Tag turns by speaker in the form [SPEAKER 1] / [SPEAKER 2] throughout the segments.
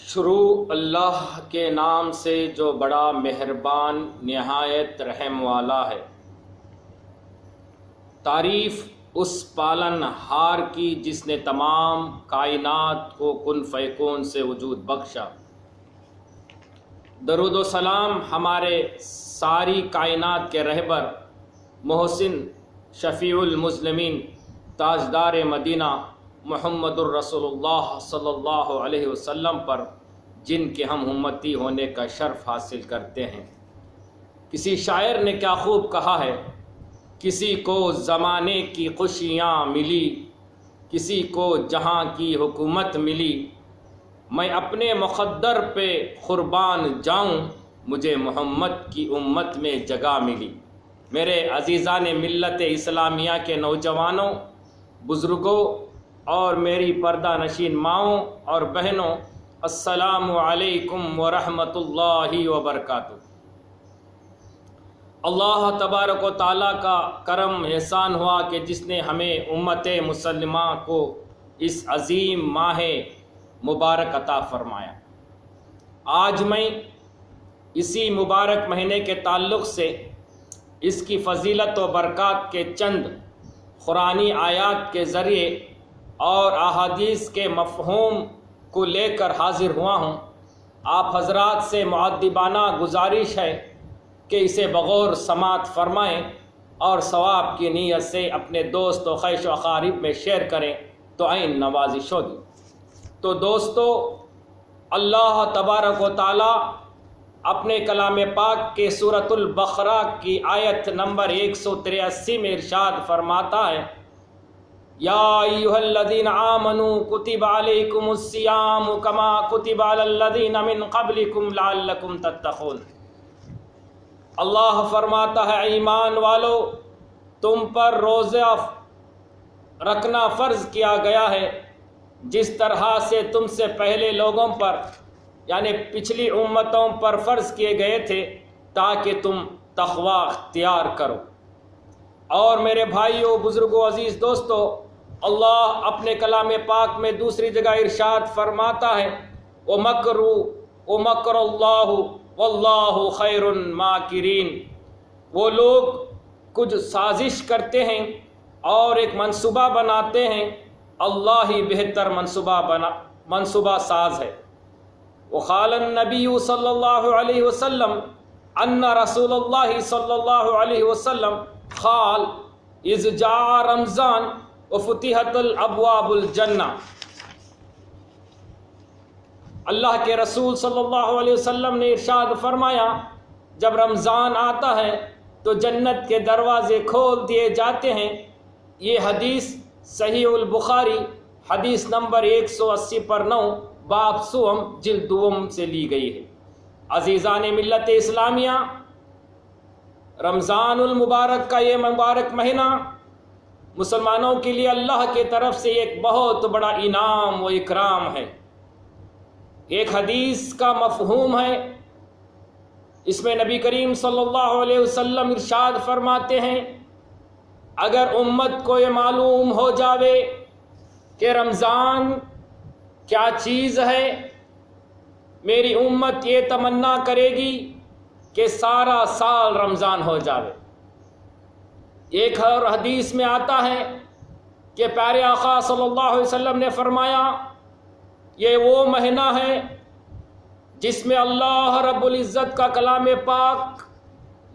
[SPEAKER 1] شروع اللہ کے نام سے جو بڑا مہربان نہایت رحم والا ہے۔ تعریف اس پالن ہار کی جس نے تمام کائنات کو کن فیکون سے وجود بخشا۔ درود و سلام ہمارے ساری کائنات کے رہبر محسن شفیع المسلمین تاجدار مدینہ محمد الرسول اللہ صلی اللہ علیہ وسلم پر، جن کے ہم امتی ہونے کا شرف حاصل کرتے ہیں۔ کسی شاعر نے کیا خوب کہا ہے، کسی کو زمانے کی خوشیاں ملی، کسی کو جہاں کی حکومت ملی، میں اپنے مقدر پہ قربان جاؤں، مجھے محمد کی امت میں جگہ ملی۔ میرے عزیزان ملت اسلامیہ کے نوجوانوں، بزرگوں اور میری پردہ نشین ماؤں اور بہنوں، السلام علیکم ورحمۃ اللہ وبرکاتہ۔ اللہ تبارک و تعالیٰ کا کرم احسان ہوا کہ جس نے ہمیں امت مسلمہ کو اس عظیم ماہ مبارک عطا فرمایا۔ آج میں اسی مبارک مہینے کے تعلق سے اس کی فضیلت و برکات کے چند قرآنی آیات کے ذریعے اور احادیث کے مفہوم کو لے کر حاضر ہوا ہوں۔ آپ حضرات سے مؤدبانہ گزارش ہے کہ اسے بغور سماعت فرمائیں اور ثواب کی نیت سے اپنے دوست و خیش و اقارب میں شیئر کریں تو عین نوازش ہوگی۔ تو دوستو، اللہ تبارک و تعالیٰ اپنے کلام پاک کے سورۃ البقرہ کی آیت نمبر 183 میں ارشاد فرماتا ہے، یا ایھا الذین آمنوا کتب علیکم الصیام کما کتب علی الذین من قبلکم لعلکم تتقون۔ اللہ فرماتا ہے، ایمان والو، تم پر روزہ رکھنا فرض کیا گیا ہے جس طرح سے تم سے پہلے لوگوں پر یعنی پچھلی امتوں پر فرض کیے گئے تھے، تاکہ تم تقوی اختیار کرو۔ اور میرے بھائیوں، بزرگوں، عزیز دوستو، اللہ اپنے کلام پاک میں دوسری جگہ ارشاد فرماتا ہے، وَمَكْرُوا وَمَكْرَ اللَّهُ وَاللَّهُ خَيْرُ الْمَاكِرِينَ۔ وہ لوگ کچھ سازش کرتے ہیں اور ایک منصوبہ بناتے ہیں، اللہ ہی بہتر منصوبہ ساز ہے۔ وقال النبی صلی اللہ علیہ وسلم ان رسول اللہ صلی اللہ علیہ وسلم قال اذ جاء رمضان وفتحت الابواب الجنہ۔ اللہ کے رسول صلی اللہ علیہ وسلم نے ارشاد فرمایا، جب رمضان آتا ہے تو جنت کے دروازے کھول دیے جاتے ہیں۔ یہ حدیث صحیح البخاری حدیث نمبر 180 پر 9 باب سوم جلد دوم سے لی گئی ہے۔ عزیزان ملت اسلامیہ، رمضان المبارک کا یہ مبارک مہینہ مسلمانوں کے لیے اللہ کی طرف سے ایک بہت بڑا انعام و اکرام ہے۔ ایک حدیث کا مفہوم ہے، اس میں نبی کریم صلی اللہ علیہ وسلم ارشاد فرماتے ہیں، اگر امت کو یہ معلوم ہو جاوے کہ رمضان کیا چیز ہے، میری امت یہ تمنا کرے گی کہ سارا سال رمضان ہو جاوے۔ ایک اور حدیث میں آتا ہے کہ پیارے آقا صلی اللہ علیہ وسلم نے فرمایا، یہ وہ مہینہ ہے جس میں اللہ رب العزت کا کلام پاک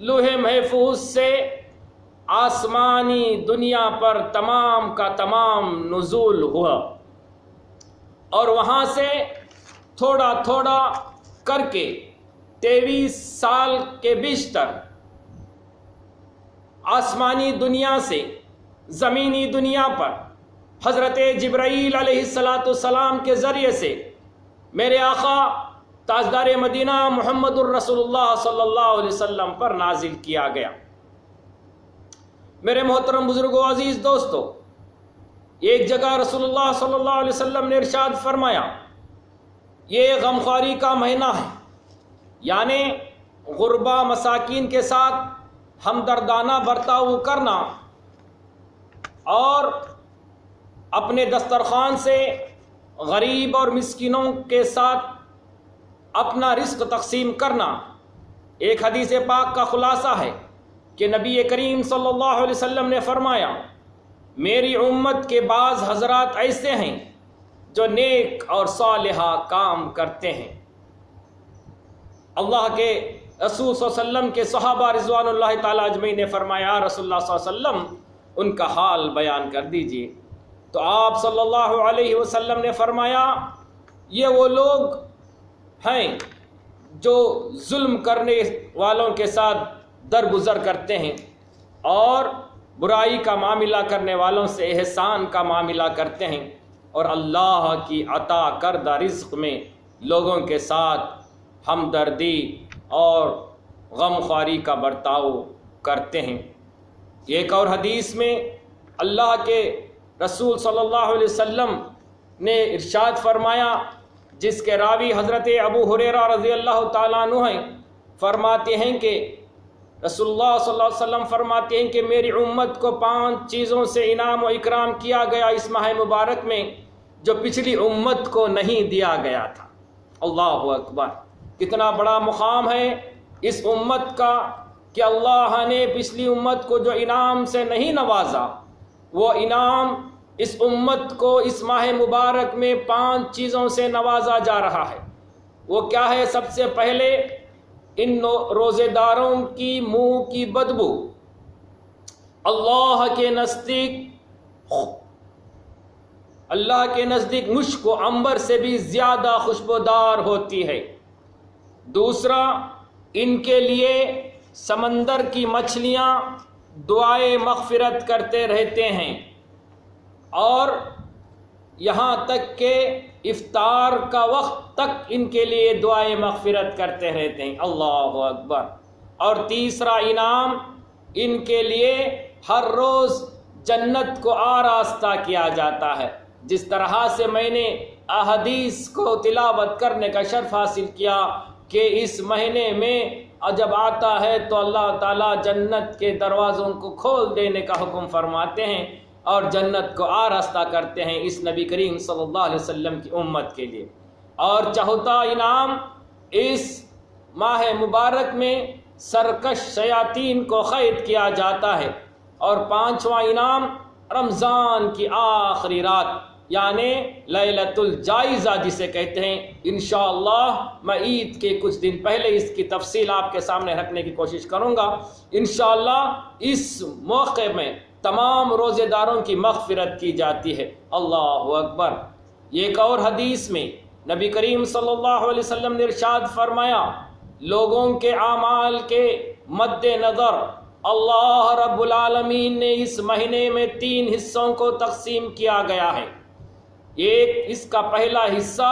[SPEAKER 1] لوح محفوظ سے آسمانی دنیا پر تمام کا تمام نزول ہوا، اور وہاں سے تھوڑا تھوڑا کر کے 23 سال کے بیشتر آسمانی دنیا سے زمینی دنیا پر حضرت جبرائیل علیہ السلام کے ذریعے سے میرے آقا تاجدار مدینہ محمد الرسول اللہ صلی اللہ علیہ وسلم پر نازل کیا گیا۔ میرے محترم بزرگوں، عزیز دوستو، ایک جگہ رسول اللہ صلی اللہ علیہ وسلم نے ارشاد فرمایا، یہ غمخواری کا مہینہ ہے، یعنی غربا مساکین کے ساتھ ہمدردانہ برتاؤ کرنا اور اپنے دسترخوان سے غریب اور مسکینوں کے ساتھ اپنا رزق تقسیم کرنا۔ ایک حدیث پاک کا خلاصہ ہے کہ نبی کریم صلی اللہ علیہ وسلم نے فرمایا، میری امت کے بعض حضرات ایسے ہیں جو نیک اور صالحہ کام کرتے ہیں۔ اللہ کے رسول صلی اللہ علیہ وسلم کے صحابہ رضوان اللہ تعالیٰ اجمعین نے فرمایا، رسول اللہ صلی اللہ علیہ وسلم ان کا حال بیان کر دیجئے۔ تو آپ صلی اللہ علیہ وسلم نے فرمایا، یہ وہ لوگ ہیں جو ظلم کرنے والوں کے ساتھ درگزر کرتے ہیں اور برائی کا معاملہ کرنے والوں سے احسان کا معاملہ کرتے ہیں، اور اللہ کی عطا کردہ رزق میں لوگوں کے ساتھ ہمدردی اور غمخواری کا برتاؤ کرتے ہیں۔ ایک اور حدیث میں اللہ کے رسول صلی اللہ علیہ وسلم نے ارشاد فرمایا، جس کے راوی حضرت ابو ہریرہ رضی اللہ تعالیٰ عنہ ہیں، فرماتے ہیں کہ رسول اللہ صلی اللہ علیہ وسلم فرماتے ہیں کہ میری امت کو 5 چیزوں سے انعام و اکرام کیا گیا اس ماہ مبارک میں جو پچھلی امت کو نہیں دیا گیا تھا۔ اللہ اکبر! کتنا بڑا مقام ہے اس امت کا کہ اللہ نے پچھلی امت کو جو انعام سے نہیں نوازا، وہ انعام اس امت کو اس ماہ مبارک میں 5 چیزوں سے نوازا جا رہا ہے۔ وہ کیا ہے؟ سب سے پہلے ان روزے داروں کی منہ کی بدبو اللہ کے نزدیک مشک و عنبر سے بھی زیادہ خوشبودار ہوتی ہے۔ دوسرا، ان کے لیے سمندر کی مچھلیاں دعائے مغفرت کرتے رہتے ہیں، اور یہاں تک کہ افطار کا وقت تک ان کے لیے دعائے مغفرت کرتے رہتے ہیں۔ اللہ اکبر! اور تیسرا انعام، ان کے لیے ہر روز جنت کو آراستہ کیا جاتا ہے۔ جس طرح سے میں نے احادیث کو تلاوت کرنے کا شرف حاصل کیا کہ اس مہینے میں جب آتا ہے تو اللہ تعالیٰ جنت کے دروازوں کو کھول دینے کا حکم فرماتے ہیں اور جنت کو آراستہ کرتے ہیں اس نبی کریم صلی اللہ علیہ وسلم کی امت کے لیے۔ اور چوتھا انعام، اس ماہ مبارک میں سرکش شیاطین کو قید کیا جاتا ہے۔ اور 5واں انعام، رمضان کی آخری رات یعنی لیلۃ الجائزہ جسے کہتے ہیں۔ انشاءاللہ میں عید کے کچھ دن پہلے اس کی تفصیل آپ کے سامنے رکھنے کی کوشش کروں گا۔ انشاءاللہ اس موقع میں تمام روزے داروں کی مغفرت کی جاتی ہے۔ اللہ اکبر! ایک اور حدیث میں نبی کریم صلی اللہ علیہ وسلم نے ارشاد فرمایا، لوگوں کے اعمال کے مد نظر اللہ رب العالمین نے اس مہینے میں 3 حصوں کو تقسیم کیا گیا ہے۔ ایک، اس کا پہلا حصہ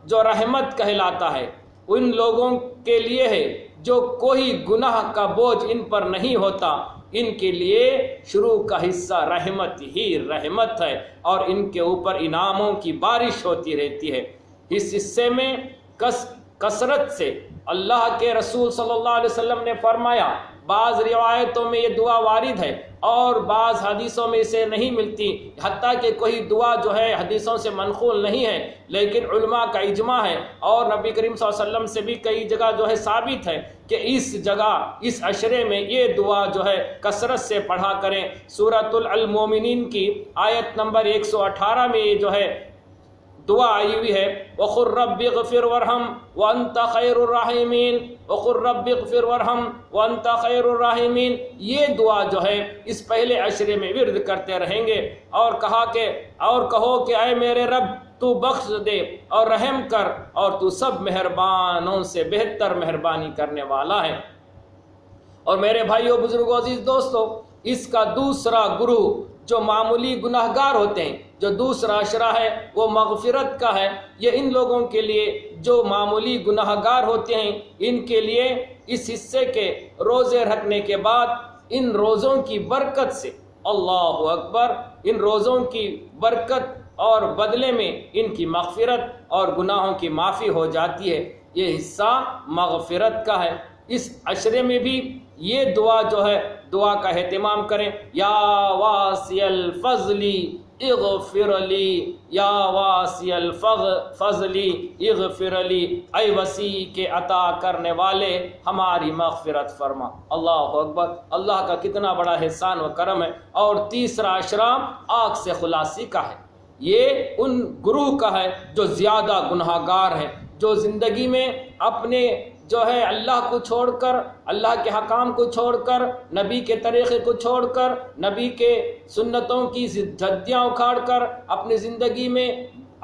[SPEAKER 1] جو رحمت کہلاتا ہے، ان لوگوں کے لیے ہے جو کوئی گناہ کا بوجھ ان پر نہیں ہوتا، ان کے لیے شروع کا حصہ رحمت ہی رحمت ہے اور ان کے اوپر انعاموں کی بارش ہوتی رہتی ہے۔ اس حصے میں کثرت سے اللہ کے رسول صلی اللہ علیہ وسلم نے فرمایا، بعض روایتوں میں یہ دعا وارد ہے اور بعض حدیثوں میں اسے نہیں ملتی، حتیٰ کہ کوئی دعا جو ہے حدیثوں سے منقول نہیں ہے، لیکن علماء کا اجماع ہے اور نبی کریم صلی اللہ علیہ وسلم سے بھی کئی جگہ جو ہے ثابت ہے کہ اس جگہ اس عشرے میں یہ دعا جو ہے کثرت سے پڑھا کریں۔ سورۃ المومنین کی آیت نمبر 118 میں یہ جو ہے دعا آئی ہوئی ہے، وَقُلْ رَبِّ اغْفِرْ وَارْحَمْ وَأَنْتَ خَيْرُ الرَّاحِمِينَ، وَقُلْ رَبِّ اغْفِرْ وَارْحَمْ وَأَنْتَ خَيْرُ الرَّاحِمِينَ۔ یہ دعا جو ہے اس پہلے عشرے میں ورد کرتے رہیں گے اور کہو کہ اے میرے رب تو بخش دے اور رحم کر اور تو سب مہربانوں سے بہتر مہربانی کرنے والا ہے۔ اور میرے بھائیوں، بزرگوں، عزیز دوستو، اس کا دوسرا گروہ جو معمولی گناہ گار ہوتے ہیں، جو دوسرا عشرہ ہے وہ مغفرت کا ہے۔ یہ ان لوگوں کے لیے جو معمولی گناہ گار ہوتے ہیں، ان کے لیے اس حصے کے روزے رکھنے کے بعد ان روزوں کی برکت سے، اللہ اکبر، ان روزوں کی برکت اور بدلے میں ان کی مغفرت اور گناہوں کی معافی ہو جاتی ہے۔ یہ حصہ مغفرت کا ہے۔ اس عشرے میں بھی یہ دعا جو ہے، دعا کا اہتمام کریں، یا واسع الفضل اغفر لی یا واسی الفضلی اغفر لی، اے وسیع کے عطا کرنے والے ہماری مغفرت فرما۔ اللہ اکبر، اللہ کا کتنا بڑا احسان و کرم ہے۔ اور تیسرا اشرا آگ سے خلاصی کا ہے۔ یہ ان گروہ کا ہے جو زیادہ گناہ گار ہیں، جو زندگی میں اپنے جو ہے اللہ کو چھوڑ کر، اللہ کے حکام کو چھوڑ کر، نبی کے طریقے کو چھوڑ کر، نبی کے سنتوں کی جدیاں اکھاڑ کر، اپنی زندگی میں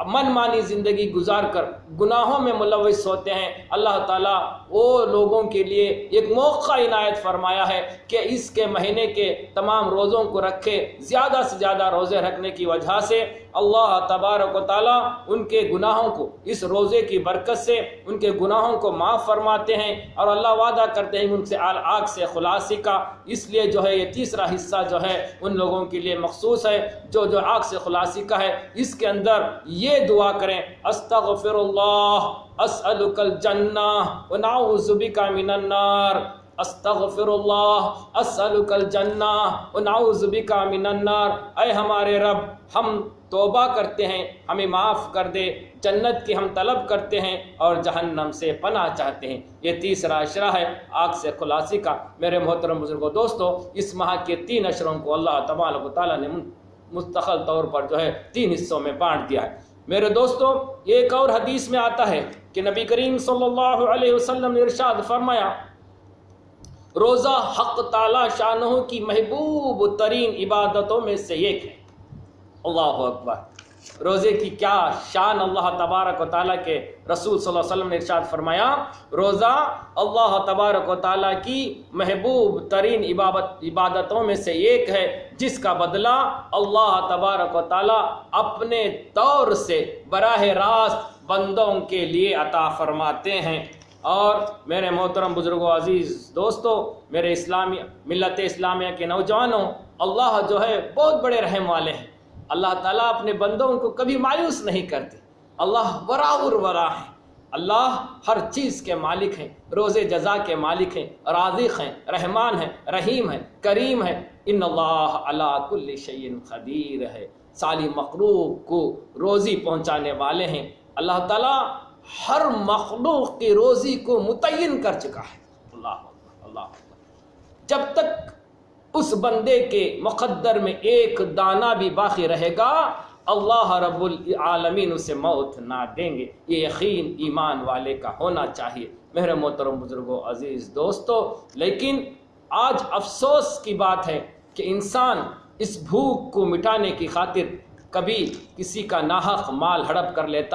[SPEAKER 1] من مانی زندگی گزار کر گناہوں میں ملوث ہوتے ہیں۔ اللہ تعالیٰ وہ لوگوں کے لیے ایک موقع عنایت فرمایا ہے کہ اس کے مہینے کے تمام روزوں کو رکھے۔ زیادہ سے زیادہ روزے رکھنے کی وجہ سے اللہ تبارک و تعالیٰ ان کے گناہوں کو اس روزے کی برکت سے ان کے گناہوں کو معاف فرماتے ہیں، اور اللہ وعدہ کرتے ہیں ان سے آگ سے خلاصی کا۔ اس لیے جو ہے یہ تیسرا حصہ جو ہے ان لوگوں کے لیے مخصوص ہے جو آگ سے خلاصی کا ہے۔ اس کے اندر یہ دعا کریں، استغفر اللہ اسألک الجنہ ونعوذ بک من النار، استغفر اللہ اسألک الجنہ ونعوذ بک من النار۔ اے ہمارے رب، ہم توبہ کرتے ہیں، ہمیں معاف کر دے، جنت کی ہم طلب کرتے ہیں اور جہنم سے پناہ چاہتے ہیں۔ یہ تیسرا اشرا ہے آگ سے خلاصی کا۔ میرے محترم بزرگوں، دوستو، اس ماہ کے 3 اشروں کو اللہ تبارک و تعالیٰ نے مستقل طور پر جو ہے 3 حصوں میں بانٹ دیا ہے۔ میرے دوستو، ایک اور حدیث میں آتا ہے کہ نبی کریم صلی اللہ علیہ وسلم نے ارشاد فرمایا، روزہ حق تعالی شانہ کی محبوب ترین عبادتوں میں سے ایک ہے۔ اللہ اکبر، روزے کی کیا شان اللہ تبارک و تعالیٰ کے رسول صلی اللہ علیہ وسلم نے ارشاد فرمایا، روزہ اللہ تبارک و تعالیٰ کی محبوب ترین عبادتوں میں سے ایک ہے، جس کا بدلہ اللہ تبارک و تعالیٰ اپنے طور سے براہ راست بندوں کے لیے عطا فرماتے ہیں۔ اور میرے محترم بزرگوں، عزیز دوستو، میرے ملت اسلامیہ کے نوجوانوں، اللہ جو ہے بہت بڑے رحم والے ہیں۔ اللہ تعالیٰ اپنے بندوں کو کبھی مایوس نہیں کرتے۔ اللہ ورا ہے، اللہ ہر چیز کے مالک ہیں، روز جزا کے مالک ہیں، رازق ہیں، رحمان ہیں، رحیم ہیں، کریم ہیں۔ ان اللہ علی کل شیء قدیر ہے، ساری مخلوق کو روزی پہنچانے والے ہیں۔ اللہ تعالیٰ ہر مخلوق کی روزی کو متعین کر چکا ہے۔ اللہ جب تک اس بندے کے مقدر میں ایک دانہ بھی باقی رہے گا، اللہ رب العالمین اسے موت نہ دیں گے۔ یہ یقین ایمان والے کا ہونا چاہیے۔ میرے محترم بزرگوں، عزیز دوستو، لیکن آج افسوس کی بات ہے کہ انسان اس بھوک کو مٹانے کی خاطر کبھی کسی کا ناحق مال ہڑپ کر لیتا